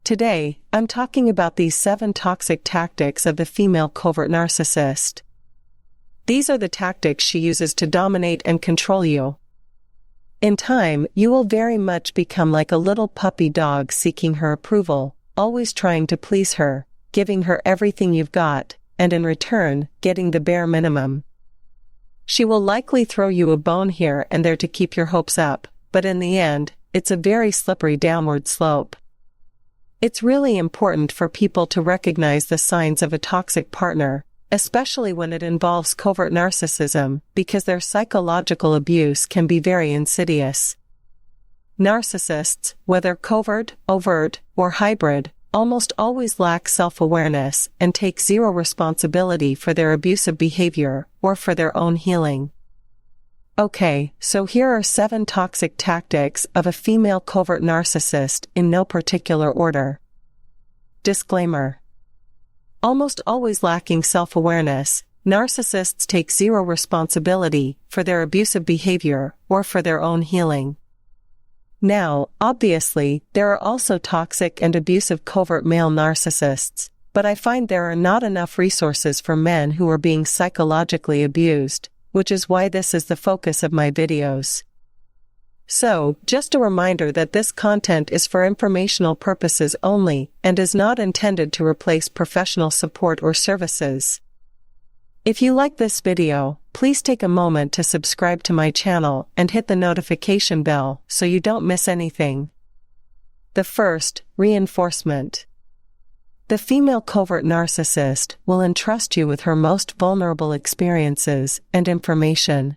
Today, I'm talking about these 7 toxic tactics of the female covert narcissist. These are the tactics she uses to dominate and control you. In time, you will very much become like a little puppy dog seeking her approval, always trying to please her, giving her everything you've got, and in return, getting the bare minimum. She will likely throw you a bone here and there to keep your hopes up, but in the end, it's a very slippery downward slope. It's really important for people to recognize the signs of a toxic partner, especially when it involves covert narcissism, because their psychological abuse can be very insidious. Narcissists, whether covert, overt, or hybrid, almost always lack self-awareness and take zero responsibility for their abusive behavior or for their own healing. Okay, so here are 7 toxic tactics of a female covert narcissist in no particular order. Disclaimer. Almost always lacking self-awareness, narcissists take zero responsibility for their abusive behavior or for their own healing. Now, obviously, there are also toxic and abusive covert male narcissists, but I find there are not enough resources for men who are being psychologically abused, which is why this is the focus of my videos. So, just a reminder that this content is for informational purposes only and is not intended to replace professional support or services. If you like this video, please take a moment to subscribe to my channel and hit the notification bell so you don't miss anything. The first, reinforcement. The female covert narcissist will entrust you with her most vulnerable experiences and information.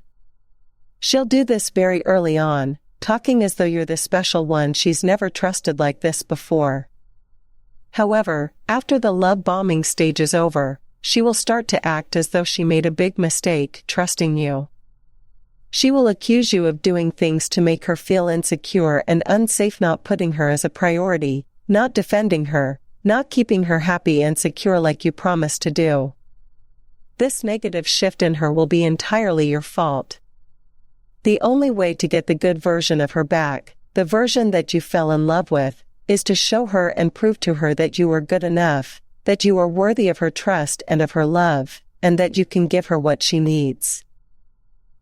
She'll do this very early on, talking as though you're the special one she's never trusted like this before. However, after the love bombing stage is over, she will start to act as though she made a big mistake trusting you. She will accuse you of doing things to make her feel insecure and unsafe, not putting her as a priority, not defending her, not keeping her happy and secure like you promised to do. This negative shift in her will be entirely your fault. The only way to get the good version of her back, the version that you fell in love with, is to show her and prove to her that you are good enough, that you are worthy of her trust and of her love, and that you can give her what she needs.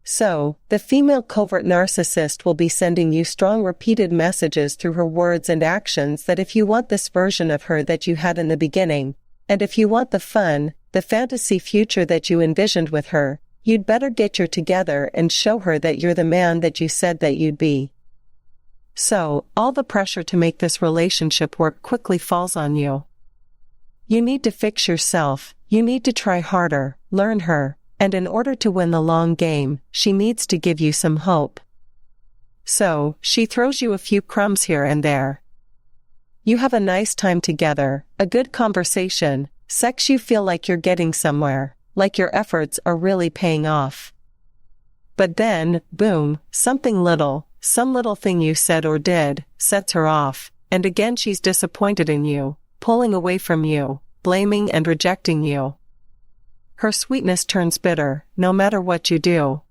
So, the female covert narcissist will be sending you strong repeated messages through her words and actions that if you want this version of her that you had in the beginning, and if you want the fun, the fantasy future that you envisioned with her, you'd better get your together and show her that you're the man that you said that you'd be. So, all the pressure to make this relationship work quickly falls on you. You need to fix yourself, you need to try harder, learn her, and in order to win the long game, she needs to give you some hope. So, she throws you a few crumbs here and there. You have a nice time together, a good conversation, sex you feel like you're getting somewhere, like your efforts are really paying off. But then, boom, some little thing you said or did, sets her off, and again she's disappointed in you, pulling away from you, blaming and rejecting you. Her sweetness turns bitter, no matter what you do.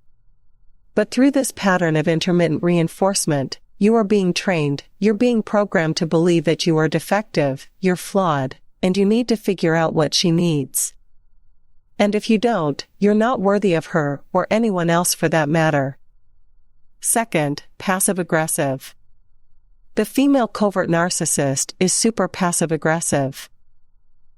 But through this pattern of intermittent reinforcement, you are being trained, you're being programmed to believe that you are defective, you're flawed, and you need to figure out what she needs. And if you don't, you're not worthy of her, or anyone else for that matter. Second, passive-aggressive. The female covert narcissist is super passive-aggressive.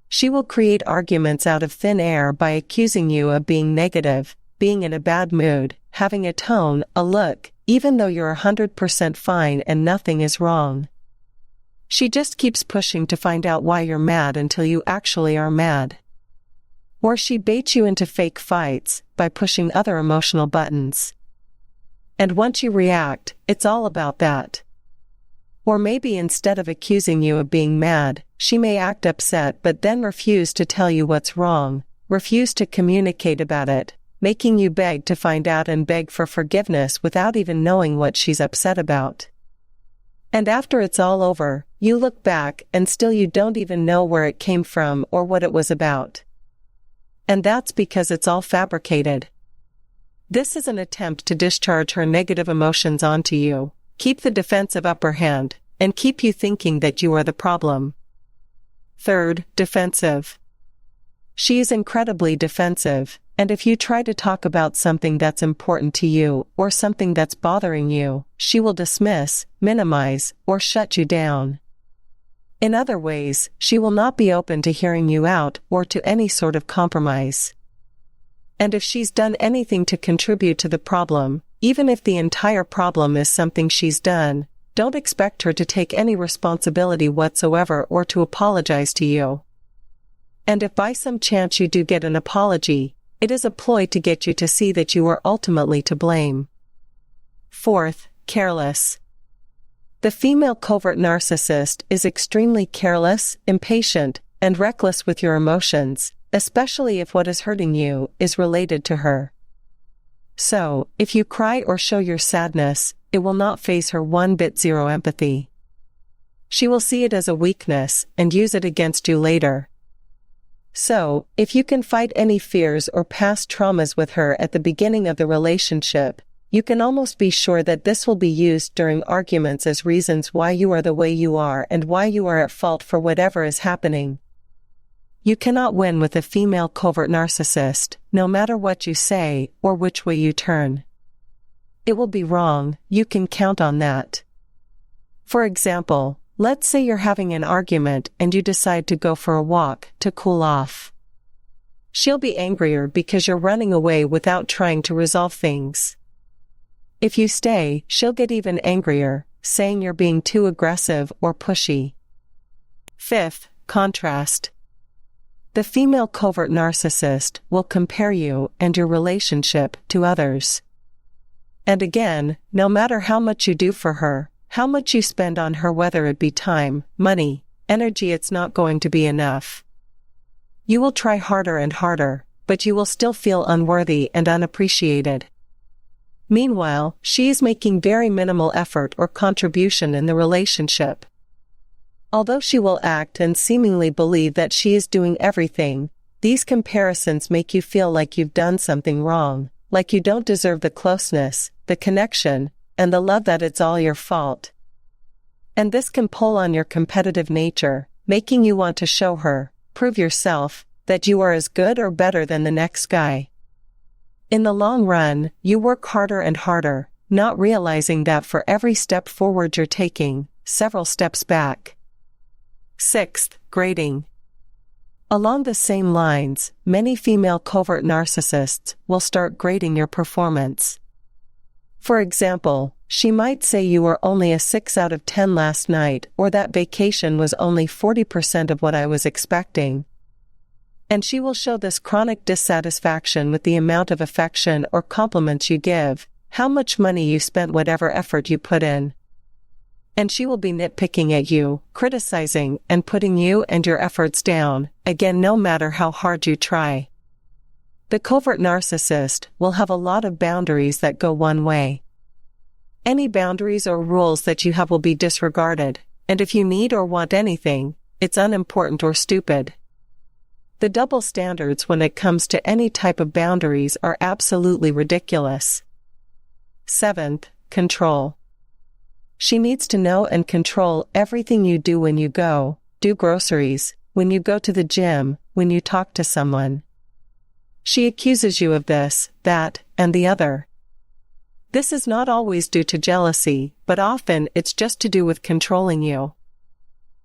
She will create arguments out of thin air by accusing you of being negative, being in a bad mood, having a tone, a look, even though you're 100% fine and nothing is wrong. She just keeps pushing to find out why you're mad until you actually are mad. Or she baits you into fake fights by pushing other emotional buttons. And once you react, it's all about that. Or maybe instead of accusing you of being mad, she may act upset but then refuse to tell you what's wrong, refuse to communicate about it, making you beg to find out and beg for forgiveness without even knowing what she's upset about. And after it's all over, you look back and still you don't even know where it came from or what it was about. And that's because it's all fabricated. This is an attempt to discharge her negative emotions onto you, keep the defensive upper hand, and keep you thinking that you are the problem, Third, defensive. She is incredibly defensive, and if you try to talk about something that's important to you or something that's bothering you, she will dismiss, minimize, or shut you down. In other ways, she will not be open to hearing you out or to any sort of compromise. And if she's done anything to contribute to the problem, even if the entire problem is something she's done, don't expect her to take any responsibility whatsoever or to apologize to you. And if by some chance you do get an apology, it is a ploy to get you to see that you are ultimately to blame. Fourth, careless. The female covert narcissist is extremely careless, impatient, and reckless with your emotions, especially if what is hurting you is related to her. So, if you cry or show your sadness, it will not faze her one bit. Zero empathy. She will see it as a weakness and use it against you later. So, if you can fight any fears or past traumas with her at the beginning of the relationship, you can almost be sure that this will be used during arguments as reasons why you are the way you are and why you are at fault for whatever is happening. You cannot win with a female covert narcissist, no matter what you say or which way you turn. It will be wrong, you can count on that. For example, let's say you're having an argument and you decide to go for a walk to cool off. She'll be angrier because you're running away without trying to resolve things. If you stay, she'll get even angrier, saying you're being too aggressive or pushy. Fifth, contrast. The female covert narcissist will compare you and your relationship to others. And again, no matter how much you do for her, how much you spend on her, whether it be time, money, energy, it's not going to be enough. You will try harder and harder, but you will still feel unworthy and unappreciated. Meanwhile, she is making very minimal effort or contribution in the relationship. Although she will act and seemingly believe that she is doing everything, these comparisons make you feel like you've done something wrong, like you don't deserve the closeness, the connection, and the love, that it's all your fault. And this can pull on your competitive nature, making you want to show her, prove yourself, that you are as good or better than the next guy. In the long run, you work harder and harder, not realizing that for every step forward you're taking, several steps back. Sixth, grading. Along the same lines, many female covert narcissists will start grading your performance. For example, she might say you were only a 6 out of 10 last night, or that vacation was only 40% of what I was expecting. And she will show this chronic dissatisfaction with the amount of affection or compliments you give, how much money you spent, whatever effort you put in. And she will be nitpicking at you, criticizing, and putting you and your efforts down, again, no matter how hard you try. The covert narcissist will have a lot of boundaries that go one way. Any boundaries or rules that you have will be disregarded, and if you need or want anything, it's unimportant or stupid. The double standards when it comes to any type of boundaries are absolutely ridiculous. Seventh, control. She needs to know and control everything you do: when you go, do groceries, when you go to the gym, when you talk to someone. She accuses you of this, that, and the other. This is not always due to jealousy, but often it's just to do with controlling you.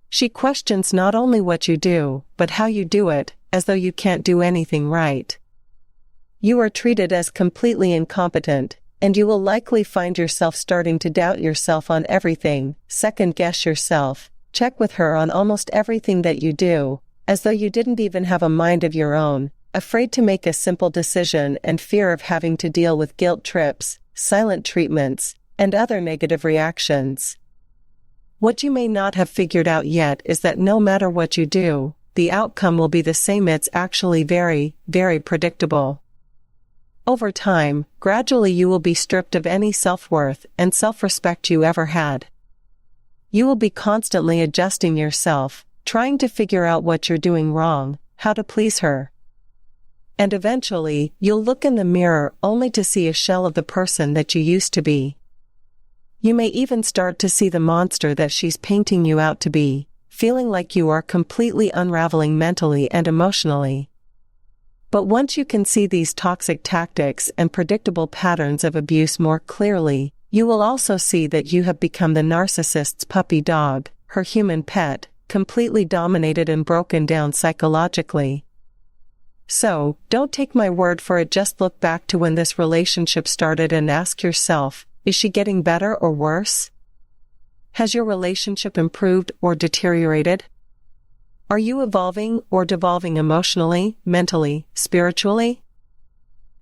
She questions not only what you do, but how you do it, as though you can't do anything right. You are treated as completely incompetent, and you will likely find yourself starting to doubt yourself on everything, second-guess yourself, check with her on almost everything that you do, as though you didn't even have a mind of your own, afraid to make a simple decision and fear of having to deal with guilt trips, silent treatments, and other negative reactions. What you may not have figured out yet is that no matter what you do, the outcome will be the same. It's actually very, very predictable. Over time, gradually you will be stripped of any self-worth and self-respect you ever had. You will be constantly adjusting yourself, trying to figure out what you're doing wrong, how to please her. And eventually, you'll look in the mirror only to see a shell of the person that you used to be. You may even start to see the monster that she's painting you out to be, feeling like you are completely unraveling mentally and emotionally. But once you can see these toxic tactics and predictable patterns of abuse more clearly, you will also see that you have become the narcissist's puppy dog, her human pet, completely dominated and broken down psychologically. So, don't take my word for it, just look back to when this relationship started and ask yourself, is she getting better or worse? Has your relationship improved or deteriorated? Are you evolving or devolving emotionally, mentally, spiritually?